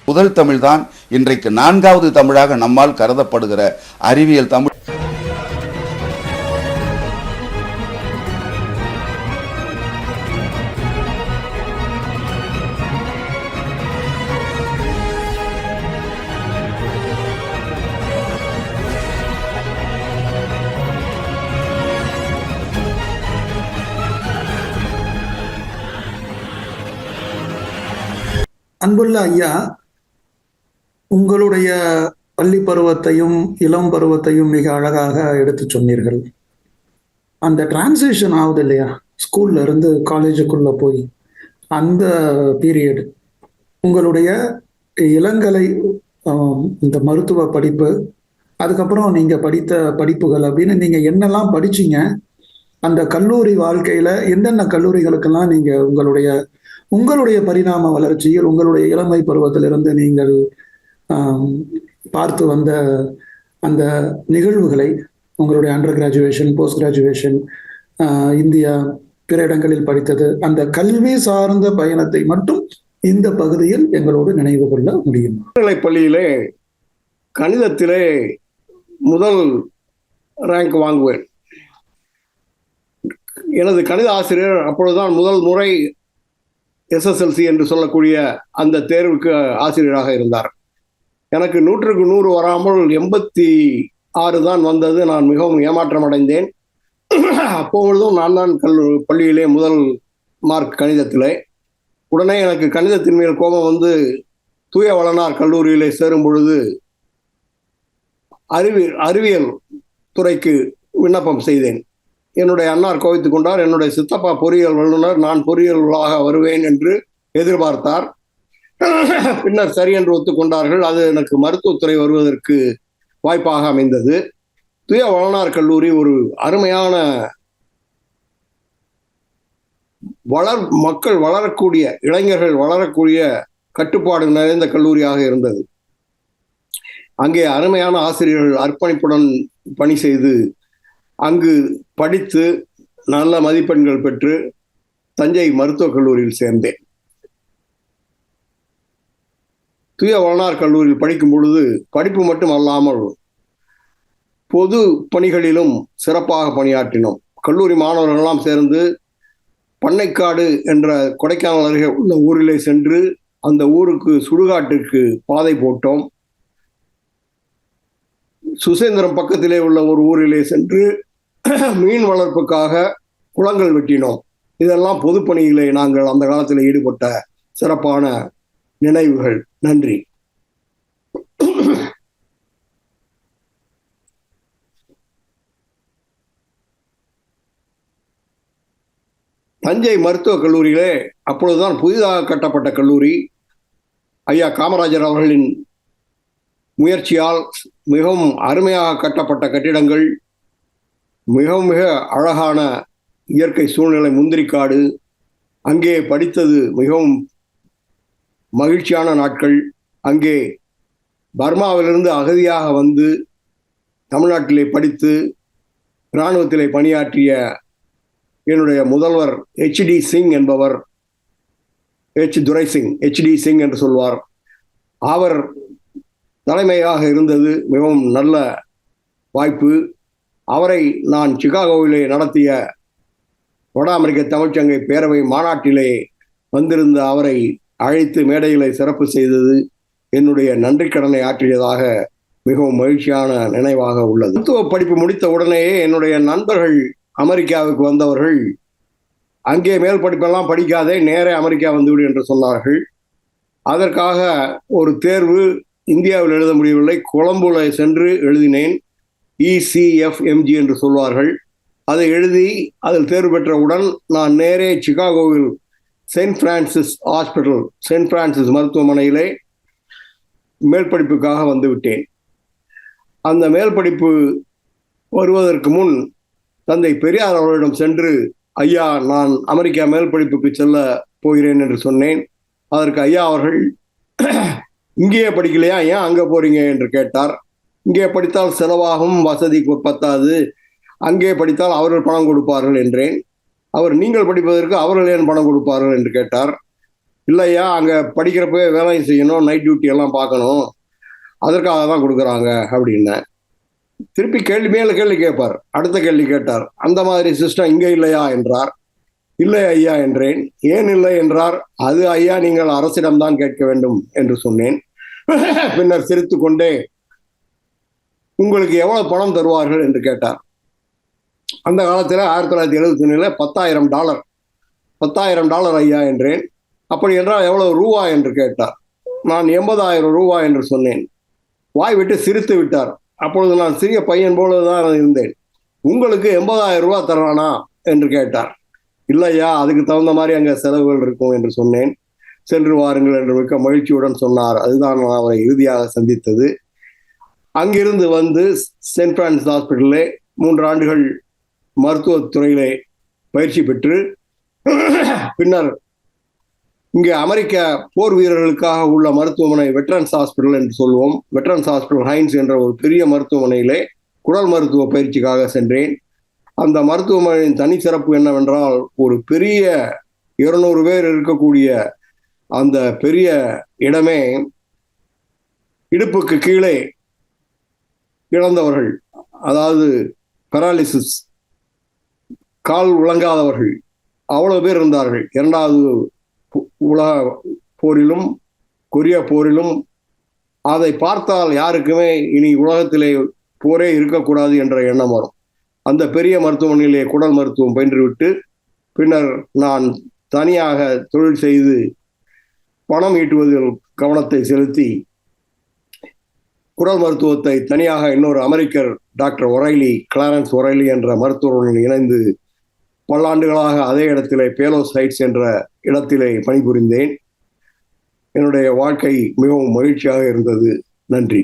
முதல் தமிழ்தான் இன்றைக்கு 4வது தமிழாக நம்மால் கருதப்படுகிற அறிவியல் தமிழ். அன்புள்ள ஐயா, உங்களுடைய பள்ளி பருவத்தையும் இளம் பருவத்தையும் மிக அழகாக எடுத்து சொன்னீர்கள். அந்த டிரான்சிஷன் ஆகுது இல்லையா, ஸ்கூல்ல இருந்து காலேஜுக்குள்ள போய் அந்த பீரியட், உங்களுடைய இளங்கலை, இந்த மருத்துவ படிப்பு, அதுக்கப்புறம் நீங்க படித்த படிப்புகள் அப்படின்னு நீங்க என்னெல்லாம் படிச்சீங்க, அந்த கல்லூரி வாழ்க்கையில எந்தெந்த கல்லூரிகளுக்கெல்லாம் நீங்க உங்களுடைய பரிணாம வளர்ச்சியில் உங்களுடைய இளமை பருவத்திலிருந்து நீங்கள் பார்த்து வந்த அந்த நிகழ்வுகளை, உங்களுடைய under graduation, post graduation, India பிற இடங்களில் படித்தது, அந்த கல்வி சார்ந்த பயணத்தை மட்டும் இந்த பகுதியில் எங்களோடு நினைவு கொள்ள முடியும். பள்ளியிலே கணிதத்திலே முதல் ரேங்க் வாங்குவேன். எனது கணித ஆசிரியர் அப்பொழுதுதான் முதல் முறை SSLC என்று சொல்லக்கூடிய அந்த தேர்வுக்கு ஆசிரியராக இருந்தார். எனக்கு 100க்கு 100 வராமல் 86 தான் வந்தது. நான் மிகவும் ஏமாற்றம் அடைந்தேன். அப்பொழுதும் நான் தான் பள்ளியிலே முதல் மார்க் கணிதத்திலே. உடனே எனக்கு கணிதத்தின் மேல் கோபம் வந்து தூய வளனார் கல்லூரியிலே சேரும் பொழுது அறிவியல் துறைக்கு விண்ணப்பம் செய்தேன். என்னுடைய அண்ணார் கோவித்துக் கொண்டார். என்னுடைய சித்தப்பா பொறியியல் வல்லுநர், நான் பொறியியலாக வருவேன் என்று எதிர்பார்த்தார். பின்னர் சரி என்று ஒத்துக்கொண்டார்கள். அது எனக்கு மருத்துவத்துறை வருவதற்கு வாய்ப்பாக அமைந்தது. தூய வளனார் கல்லூரி ஒரு அருமையான மக்கள் வளரக்கூடிய, இளைஞர்கள் வளரக்கூடிய கட்டுப்பாடு நிறைந்த கல்லூரியாக இருந்தது. அங்கே அருமையான ஆசிரியர்கள் அர்ப்பணிப்புடன் பணி செய்து அங்கு படித்து நல்ல மதிப்பெண்கள் பெற்று தஞ்சை மருத்துவக் கல்லூரியில் சேர்ந்தேன். தூய வளனார் கல்லூரியில் படிக்கும் பொழுது படிப்பு மட்டும் அல்லாமல் பொது பணிகளிலும் சிறப்பாக பணியாற்றினோம். கல்லூரி மாணவர்களெல்லாம் சேர்ந்து பண்ணைக்காடு என்ற கொடைக்கானல் அருகே உள்ள ஊரிலே சென்று அந்த ஊருக்கு சுடுகாட்டிற்கு பாதை போட்டோம். சுசேந்திரம் பக்கத்திலே உள்ள ஒரு ஊரிலே சென்று மீன் வளர்ப்புக்காக குளங்கள் வெட்டினோம். இதெல்லாம் பொதுப்பணிகளை நாங்கள் அந்த காலத்தில் ஈடுபட்ட சிறப்பான நினைவுகள். நன்றி. தஞ்சை மருத்துவக் கல்லூரியிலே அப்பொழுதுதான் புதிதாக கட்டப்பட்ட கல்லூரி. ஐயா காமராஜர் அவர்களின் முயற்சியால் மிகவும் அருமையாக கட்டப்பட்ட கட்டிடங்கள், மிக மிக அழகான இயற்கை சூழ்நிலை, முந்திரிக்காடு. அங்கே படித்தது மிகவும் மகிழ்ச்சியான நாட்கள். அங்கே பர்மாவிலிருந்து அகதியாக வந்து தமிழ்நாட்டிலே படித்து இராணுவத்திலே பணியாற்றிய என்னுடைய முதல்வர் HD சிங் என்பவர், துரை சிங், HD சிங் என்று சொல்வார், அவர் தலைமையாக இருந்தது மிகவும் நல்ல வாய்ப்பு. அவரை நான் சிகாகோவிலே நடத்திய வட அமெரிக்க தமிழ்ச்சங்கை பேரவை மாநாட்டிலே வந்திருந்த அவரை அழைத்து மேடைகளை சிறப்பு செய்தது என்னுடைய நன்றி கடனை ஆற்றியதாக மிகவும் மகிழ்ச்சியான நினைவாக உள்ளது. மருத்துவ படிப்பு முடித்த உடனேயே என்னுடைய நண்பர்கள் அமெரிக்காவுக்கு வந்தவர்கள், அங்கே மேல் படிப்பெல்லாம் படிக்காதே, நேரே அமெரிக்கா வந்துவிடு என்று சொன்னார்கள். அதற்காக ஒரு தேர்வு இந்தியாவில் எழுத முடியவில்லை. கொலம்புல சென்று எழுதினேன். ECFMG என்று சொல்வார்கள். அதை எழுதி அதில் தேர்வு பெற்றவுடன் நான் நேரே சிகாகோவில் saint Francis hospital, saint Francis மருத்துவமனையிலே மேல் படிப்புக்காக வந்து விட்டேன். அந்த மேல் படிப்பு வருவதற்கு முன் தந்தை பெரியார் அவர்களிடம் சென்று, ஐயா நான் அமெரிக்கா மேல் படிப்புக்கு செல்ல போகிறேன் என்று சொன்னேன். அதற்கு ஐயா அவர்கள், இங்கேயே படிக்கலையா, ஏன் அங்கே போறீங்க என்று கேட்டார். இங்கே படித்தால் செலவாகும், வசதி பத்தாது, அங்கே படித்தால் அவர்கள் பணம் கொடுப்பார்கள் என்றேன். அவர், நீங்கள் படிப்பதற்கு அவர்கள் ஏன் பணம் கொடுப்பார்கள் என்று கேட்டார். இல்லையா அங்கே படிக்கிறப்பவே வேலையும் செய்யணும், நைட் டியூட்டி எல்லாம் பார்க்கணும், அதற்காக தான் கொடுக்குறாங்க அப்படின்னேன். திருப்பி மேல கேள்வி கேட்பார். அடுத்த கேள்வி கேட்டார். அந்த மாதிரி சிஸ்டம் இங்கே இல்லையா என்றார். இல்லை ஐயா என்றேன். ஏன் இல்லை என்றார். அது ஐயா நீங்கள் அரசிடம்தான் கேட்க வேண்டும் என்று சொன்னேன். பின்னர் சிரித்து கொண்டே உங்களுக்கு எவ்வளவு பணம் தருவார்கள் என்று கேட்டார். அந்த காலத்தில் 1971 $10,000. $10,000 ஐயா என்றேன். அப்படி என்றால் எவ்வளவு ரூபா என்று கேட்டார். நான் 80,000 ரூபாய் என்று சொன்னேன். வாய் விட்டு சிரித்து விட்டார். அப்பொழுது நான் சிறிய பையன் போலதான் இருந்தேன். உங்களுக்கு 80,000 ரூபாய் தரானா என்று கேட்டார். இல்லையா, அதுக்கு தகுந்த மாதிரி அங்கே செலவுகள் இருக்கும் என்று சொன்னேன். சென்று வாருங்கள் என்று மிக்க மகிழ்ச்சியுடன் சொன்னார். அதுதான் நான் அவரை இறுதியாக சந்தித்தது. அங்கிருந்து வந்து சென்ட் பிரான்சிஸ் ஹாஸ்பிட்டலிலே 3 ஆண்டுகள் மருத்துவத்துறையிலே பயிற்சி பெற்று பின்னர் இங்கே அமெரிக்க போர் வீரர்களுக்காக உள்ள மருத்துவமனை வெட்டரன்ஸ் ஹாஸ்பிட்டல் என்று சொல்வோம். வெட்டரன்ஸ் ஹாஸ்பிட்டல் ஹைன்ஸ் என்ற ஒரு பெரிய மருத்துவமனையிலே குடல் மருத்துவ பயிற்சிக்காக சென்றேன். அந்த மருத்துவமனையின் தனி சிறப்பு என்னவென்றால், ஒரு பெரிய 200 பேர் இருக்கக்கூடிய அந்த பெரிய இடமே இடுப்புக்கு கீழே இழந்தவர்கள், அதாவது பெராலிசிஸ், கால் விளங்காதவர்கள் அவ்வளவு பேர் இருந்தார்கள். 2வது உலக போரிலும் கொரிய போரிலும் அதை பார்த்தால் யாருக்குமே இனி உலகத்திலே போரே இருக்கக்கூடாது என்ற எண்ணம் வரும். அந்த பெரிய மருத்துவமனையிலே குடல் மருத்துவம் பயின்றுவிட்டு பின்னர் நான் தனியாக தொழில் செய்து பணம் ஈட்டுவதில் கவனத்தை செலுத்தி குடல் மருத்துவத்தை தனியாக இன்னொரு அமெரிக்கர் டாக்டர் ஒரைலி, கிளாரன்ஸ் ஒரைலி என்ற மருத்துவருடன் இணைந்து பல்லாண்டுகளாக அதே இடத்திலே பேலோஸ் ஹைட்ஸ் என்ற இடத்திலே பணிபுரிந்தேன். என்னுடைய வாழ்க்கை மிகவும் மகிழ்ச்சியாக இருந்தது. நன்றி.